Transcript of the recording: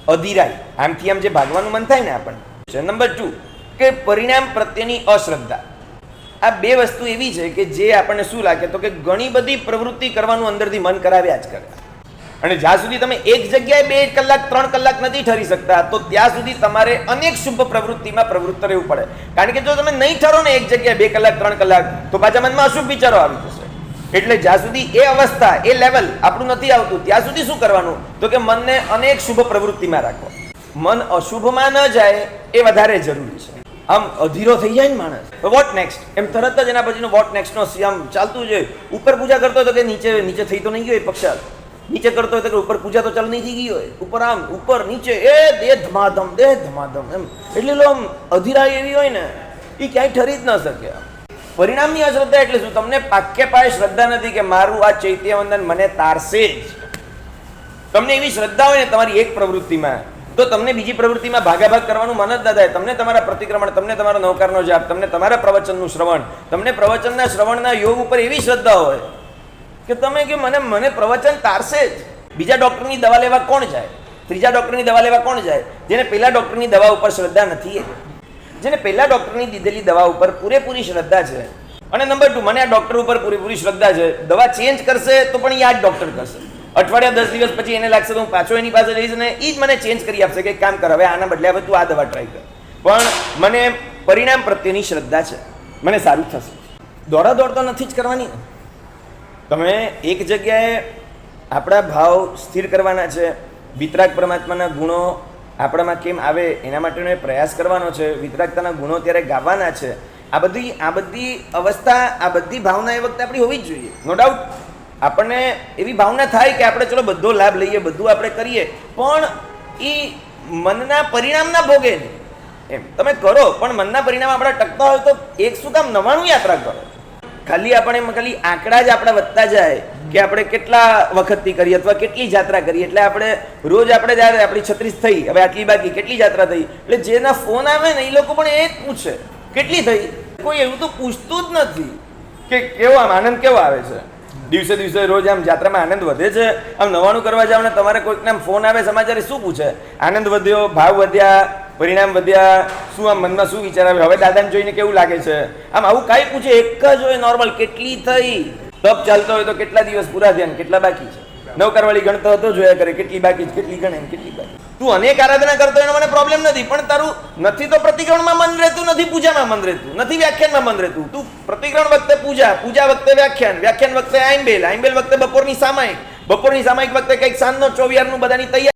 અધીરાઈ, આમથી આમ જે ભાગવાનું મન થાય ને આપણને. નંબર 2 કે પરિણામ પ્રત્યેની અશ્રદ્ધા. આ બે વસ્તુ એવી છે કે જે આપણને શું લાગે તો કે ઘણી બધી પ્રવૃત્તિ કરવાનું અંદરથી મન કરાવ્યા જ કરે, અને જ્યાં સુધી તમે એક જગ્યાએ 2 કલાક 3 કલાક નથી ઠરી શકતા તો ત્યાં સુધી તમારે અનેક શુભ પ્રવૃત્તિમાં પ્રવૃત્ત રહેવું પડે. કારણ કે જો તમે નહીં ઠરો ને એક જગ્યાએ 2 કલાક 3 કલાક તો પાછા મનમાં અશુભ વિચારો આવી જશે. એટલે જ્યાં સુધી એ અવસ્થા એ લેવલ આપણું નથી આવતું ત્યાં સુધી શું કરવાનું તો કે મનને અનેક શુભ પ્રવૃત્તિમાં રાખો. મન અશુભમાં ન જાય એ વધારે જરૂરી છે. આમ અધીરો થઈ જાય ને માણસ, વોટ નેક્સ્ટ એમ તરત જ એના પછીનો વોટ નેક્સ્ટ નો આમ ચાલતું જોઈએ. ઉપર પૂજા કરતો હતો કે નીચે થઈ તો નહીં ગયો એ પક્ષાલ, નીચે કરતો હોય તો કે ઉપર પૂજા તો ચાલુ નહીં થઈ ગઈ હોય, ઉપર આમ ઉપર નીચે એ દેહ ધમાધમ એમ. એટલે આમ અધીરાઈ એવી હોય ને એ ક્યાંય ઠરી જ ન શકે. પરિણામની અશ્રદ્ધા એટલે શું? તમને પાકે પાયે શ્રદ્ધા નથી કે મારું આ ચૈત્યવંદન મને તારશે જ. તમને એવી શ્રદ્ધા હોય ને તમારી એક પ્રવૃત્તિમાં તો તમને બીજી પ્રવૃત્તિમાં ભાગાભાગ કરવાનું મન જ ના થાય. તમને તમારા પ્રતિક્રમણ, તમને તમારો નવકારનો જાપ, તમને તમારા પ્રવચનનું શ્રવણ, તમને પ્રવચનના શ્રવણના યોગ ઉપર એવી શ્રદ્ધા હોય કે તમે કે મને પ્રવચન તારશે જ. બીજા ડોક્ટરની દવા લેવા કોણ જાય? ત્રીજા ડોક્ટરની દવા લેવા કોણ જાય? જેને પહેલા ડોક્ટરની દવા ઉપર શ્રદ્ધા નથી. જેને પહેલા ડોક્ટરની દીધેલી દવા ઉપર પૂરેપૂરી શ્રદ્ધા છે. અને નંબર 2 મને આ ડોક્ટર ઉપર પૂરેપૂરી શ્રદ્ધા છે, દવા ચેન્જ કરશે તો પણ એ આ જ ડોક્ટર કરશે. અઠવાડિયા 10 દિવસ પછી એને લાગશે તો હું પાછો એની પાસે જઈશ ને એ જ મને ચેન્જ કરી આપશે કે કામ કર, હવે આના બદલે હવે તું આ દવા ટ્રાય કર. પણ મને પરિણામ પ્રત્યેની શ્રદ્ધા છે, મને સારું થશે. દોડ તો નથી જ કરવાની. તમે એક જગ્યાએ આપણા ભાવ સ્થિર કરવાના છે. વિતરાગ પરમાત્માના ગુણો આપણામાં કેમ આવે એના માટેનો પ્રયાસ કરવાનો છે. વિતરાગતાના ગુણો ત્યારે ગાવાના છે. આ બધી અવસ્થા, આ બધી ભાવના એ વખતે આપણી હોવી જ જોઈએ. નો ડાઉટ આપણને એવી ભાવના થાય કે આપણે ચલો બધો લાભ લઈએ, બધું આપણે કરીએ, પણ એ મનના પરિણામના ભોગે નહીં. એમ તમે કરો પણ મનના પરિણામ આપણા ટકતા હોય તો એક શું કામ 99 યાત્રા કરો. ખાલી આંકડા જ આપણા વધતા જાય કે આપણે કેટલા વખતથી કરીએ અથવા કેટલી જાત્રા કરીએ. એટલે આપણે રોજ જ્યારે આપણી 36 થઈ, હવે આટલી બાકી, કેટલી જાત્રા થઈ, એટલે જેના ફોન આવે ને એ લોકો પણ એ જ પૂછે કેટલી થઈ. કોઈ એવું તો પૂછતું જ નથી કે કેવો આમ આનંદ કેવો આવે છે. દિવસે દિવસે રોજ આમ જાત્રામાં આનંદ વધે છે. આમ 99 કરવા જાવ ને તમારે કોઈકને આમ ફોન આવે સમાચાર, શું પૂછે? આનંદ વધ્યો, ભાવ વધ્યા, પરિણામ વધ્યા, શું આમ મનમાં શું વિચાર આવે, હવે દાદાને જોઈને કેવું લાગે છે, આમ આવું કાંઈ પૂછે? એક જ હોય નોર્મલ, કેટલી થઈ. તપ ચાલતો હોય તો કેટલા દિવસ પૂરા થયા, કેટલા બાકી છે. નવકારવાળી ગણતો હતો જોયા કરે કેટલી બાકી છે, કેટલી ગણે કેટલી બાકી. તું અનેક આરાધના કરતો એનો મને પ્રોબ્લેમ નથી, પણ તારું નથી તો પ્રતિક્રમણમાં મન રહેતું, નથી પૂજામાં મન રહેતું, નથી વ્યાખ્યાનમાં મન રહેતું. તું પ્રતિક્રમણ વખતે પૂજા, પૂજા વખતે વ્યાખ્યાન, વ્યાખ્યાન વખતે આઈંબેલ, આઈંબેલ વખતે બપોરની સામાયિક, બપોરની સામાયિક વખતે કંઈક સાંજનો 24 બધાની તૈયારી.